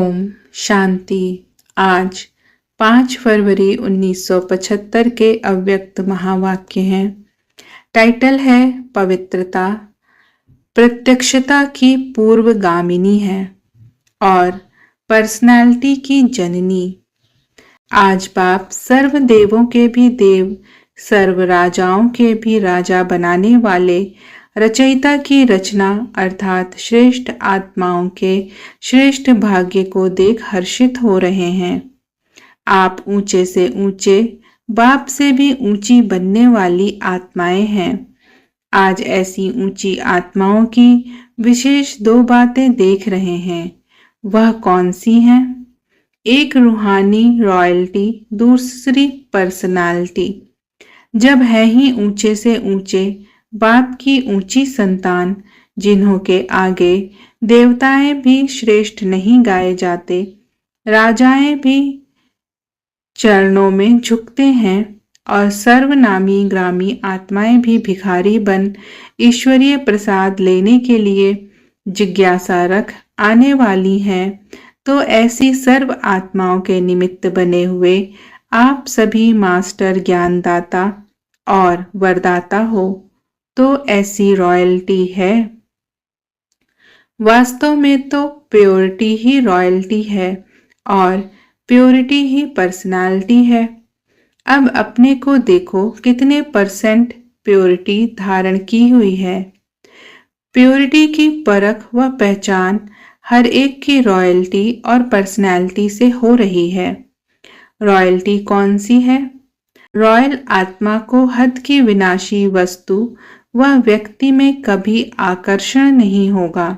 ओम शांति। आज 5 फरवरी 1975 के अव्यक्त महावाक्य हैं। टाइटल है पवित्रता प्रत्यक्षता की पूर्वगामिनी है और पर्सनालिटी की जननी। आज बाप सर्व देवों के भी देव, सर्व राजाओं के भी राजा बनाने वाले रचयिता की रचना अर्थात श्रेष्ठ आत्माओं के श्रेष्ठ भाग्य को देख हर्षित हो रहे हैं। आप ऊंचे से ऊंचे, बाप से भी ऊंची बनने वाली आत्माएं हैं। आज ऐसी ऊंची आत्माओं की विशेष 2 बातें देख रहे हैं। वह कौन सी हैं? एक रूहानी रॉयल्टी, दूसरी पर्सनालिटी। जब है ही ऊंचे से ऊंचे बाप की ऊंची संतान, जिन्हों के आगे देवताएं भी श्रेष्ठ नहीं गाए जाते, राजाएं भी चरणों में झुकते हैं और सर्वनामी ग्रामी आत्माएं भी भिखारी बन ईश्वरीय प्रसाद लेने के लिए जिज्ञासा रख आने वाली हैं, तो ऐसी सर्व आत्माओं के निमित्त बने हुए आप सभी मास्टर ज्ञानदाता और वरदाता हो, तो ऐसी रॉयल्टी है। वास्तव में तो प्योरिटी ही रॉयल्टी है और प्योरिटी ही पर्सनालिटी है। अब अपने को देखो, कितने % प्योरिटी धारण की हुई है। प्योरिटी की परख व पहचान हर एक की रॉयल्टी और पर्सनालिटी से हो रही है। रॉयल्टी कौन सी है? रॉयल आत्मा को हद की विनाशी वस्तु व व्यक्ति में कभी आकर्षण नहीं होगा।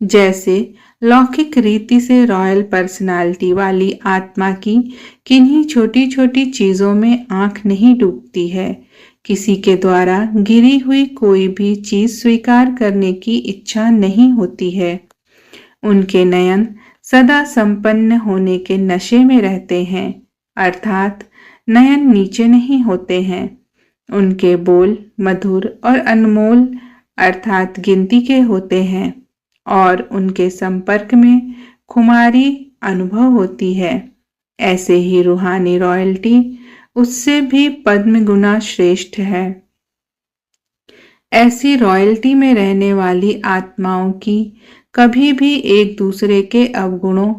जैसे लौकिक रीति से रॉयल पर्सनालिटी वाली आत्मा की किन्हीं छोटी छोटी चीजों में आंख नहीं डूबती है। किसी के द्वारा गिरी हुई कोई भी चीज स्वीकार करने की इच्छा नहीं होती है। उनके नयन सदा संपन्न होने के नशे में रहते हैं, अर्थात नयन नीचे नहीं होते हैं। उनके बोल मधुर और अनमोल अर्थात गिनती के होते हैं और उनके संपर्क में खुमारी अनुभव होती है। ऐसे ही रूहानी रॉयल्टी उससे भी पद्म गुना श्रेष्ठ है। ऐसी रॉयल्टी में रहने वाली आत्माओं की कभी भी एक दूसरे के अवगुणों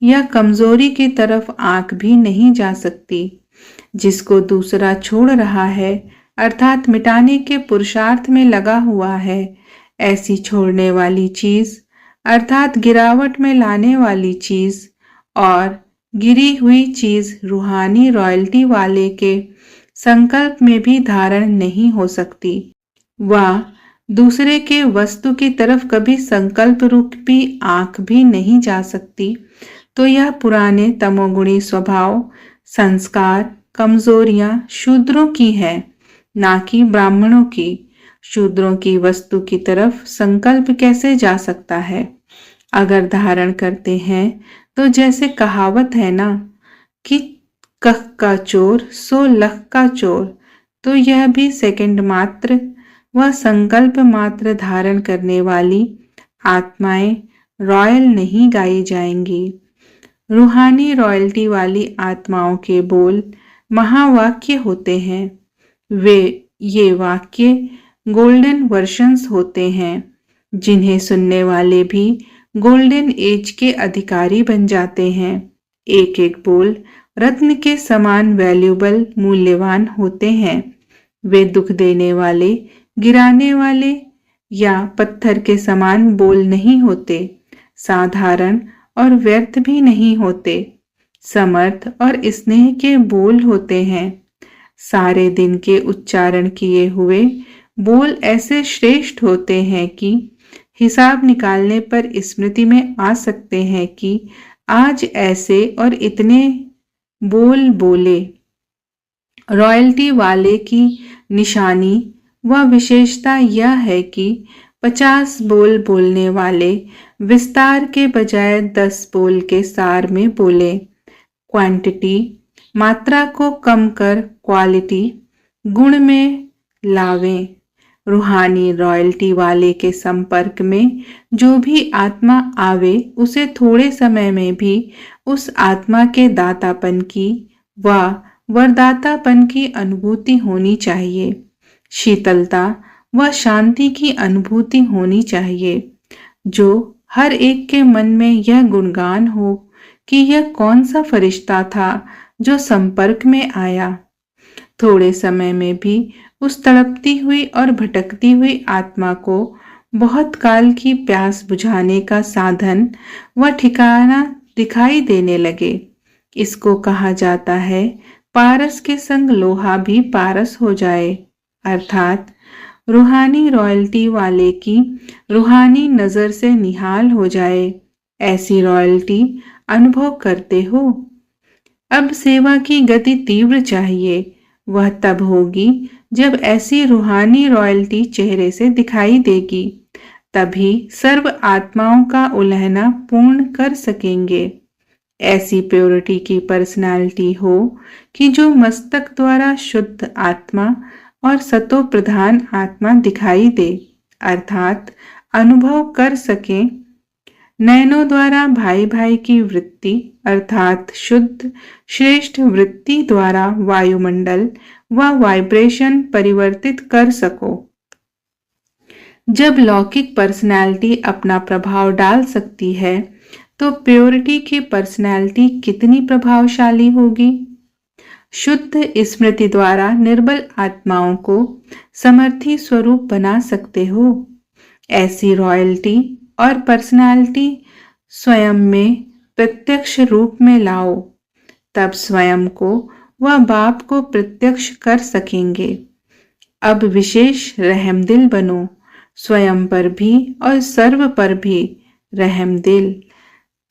या कमजोरी की तरफ आंख भी नहीं जा सकती। जिसको दूसरा छोड़ रहा है अर्थात मिटाने के पुरुषार्थ में लगा हुआ है, ऐसी छोड़ने वाली चीज अर्थात गिरावट में लाने वाली चीज और गिरी हुई चीज रूहानी रॉयल्टी वाले के संकल्प में भी धारण नहीं हो सकती। वह दूसरे के वस्तु की तरफ कभी संकल्प रूपी आंख भी नहीं जा सकती। तो यह पुराने तमोगुणी स्वभाव, संस्कार, कमजोरियां शूद्रों की है, ना कि ब्राह्मणों की। शूद्रों की वस्तु की तरफ संकल्प कैसे जा सकता है? अगर धारण करते हैं तो जैसे कहावत है ना कि कह का चोर सो लख का चोर, तो यह भी सेकंड मात्र व संकल्प मात्र धारण करने वाली आत्माएं रॉयल नहीं गाई जाएंगी। रूहानी रॉयल्टी वाली आत्माओं के बोल महावाक्य होते हैं। ये वाक्य गोल्डन वर्शंस होते हैं, जिन्हें सुनने वाले भी गोल्डन एज के अधिकारी बन जाते हैं। एक एक बोल रत्न के समान वैल्यूबल मूल्यवान होते हैं। वे दुख देने वाले, गिराने वाले या पत्थर के समान बोल नहीं होते। साधारण और व्यर्थ भी नहीं होते। समर्थ और स्नेह के बोल होते हैं। सारे दिन के उच्चारण किए हुए बोल ऐसे श्रेष्ठ होते हैं कि हिसाब निकालने पर स्मृति में आ सकते हैं कि आज ऐसे और इतने बोल बोले। रॉयल्टी वाले की निशानी व विशेषता यह है कि 50 बोल बोलने वाले विस्तार के बजाय 10 बोल के सार में बोले। क्वांटिटी मात्रा को कम कर क्वालिटी गुण में लावें। रूहानी रॉयल्टी वाले के संपर्क में जो भी आत्मा आवे उसे थोड़े समय में भी उस आत्मा के दातापन की व वरदातापन की अनुभूति होनी चाहिए। शीतलता व शांति की अनुभूति होनी चाहिए। जो हर एक के मन में यह गुणगान हो कि यह कौन सा फरिश्ता था जो संपर्क में आया। थोड़े समय में भी उस तड़पती हुई और भटकती हुई आत्मा को बहुत काल की प्यास बुझाने का साधन व ठिकाना दिखाई देने लगे। इसको कहा जाता है पारस के संग लोहा भी पारस हो जाए, अर्थात रूहानी रॉयल्टी वाले की रूहानी नजर से निहाल हो जाए। ऐसी रॉयल्टी अनुभव करते हो। अब सेवा की गति तीव्र चाहिए। वह तब होगी जब ऐसी रूहानी रॉयल्टी चेहरे से दिखाई देगी। तभी सर्व आत्माओं का उलहना पूर्ण कर सकेंगे। ऐसी प्योरिटी की पर्सनालिटी हो कि जो मस्तक द्वारा शुद्ध आत्मा और सतो प्रधान आत्मा दिखाई दे, अर्थात अनुभव कर सके। नयनों द्वारा भाई भाई की वृत्ति अर्थात शुद्ध श्रेष्ठ वृत्ति द्वारा वायुमंडल व वाइब्रेशन परिवर्तित कर सको। जब लौकिक पर्सनालिटी अपना प्रभाव डाल सकती है तो प्योरिटी की पर्सनालिटी कितनी प्रभावशाली होगी। शुद्ध स्मृति द्वारा निर्बल आत्माओं को समर्थी स्वरूप बना सकते हो। ऐसी रॉयल्टी और पर्सनालिटी स्वयं में प्रत्यक्ष रूप में लाओ, तब स्वयं को व बाप को प्रत्यक्ष कर सकेंगे। अब विशेष रहमदिल बनो, स्वयं पर भी और सर्व पर भी रहमदिल,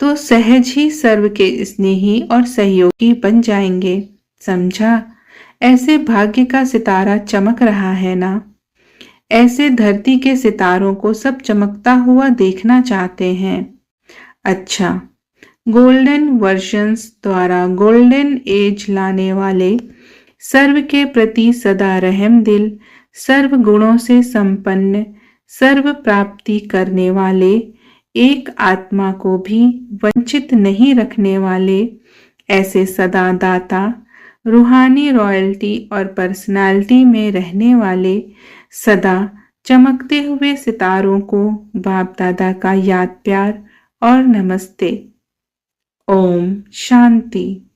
तो सहज ही सर्व के स्नेही और सहयोगी बन जाएंगे। समझा? ऐसे भाग्य का सितारा चमक रहा है ना। ऐसे धरती के सितारों को सब चमकता हुआ देखना चाहते हैं। अच्छा, गोल्डन वर्जन्स द्वारा गोल्डन एज लाने वाले, सर्व के प्रति सदा रहम दिल, सर्व गुणों से संपन्न, सर्व प्राप्ति करने वाले, एक आत्मा को भी वंचित नहीं रखने वाले, ऐसे सदा दाता, रूहानी रॉयल्टी और पर्सनालिटी में रहने वाले, सदा चमकते हुए सितारों को बाप दादा का याद प्यार और नमस्ते। ओम शांति।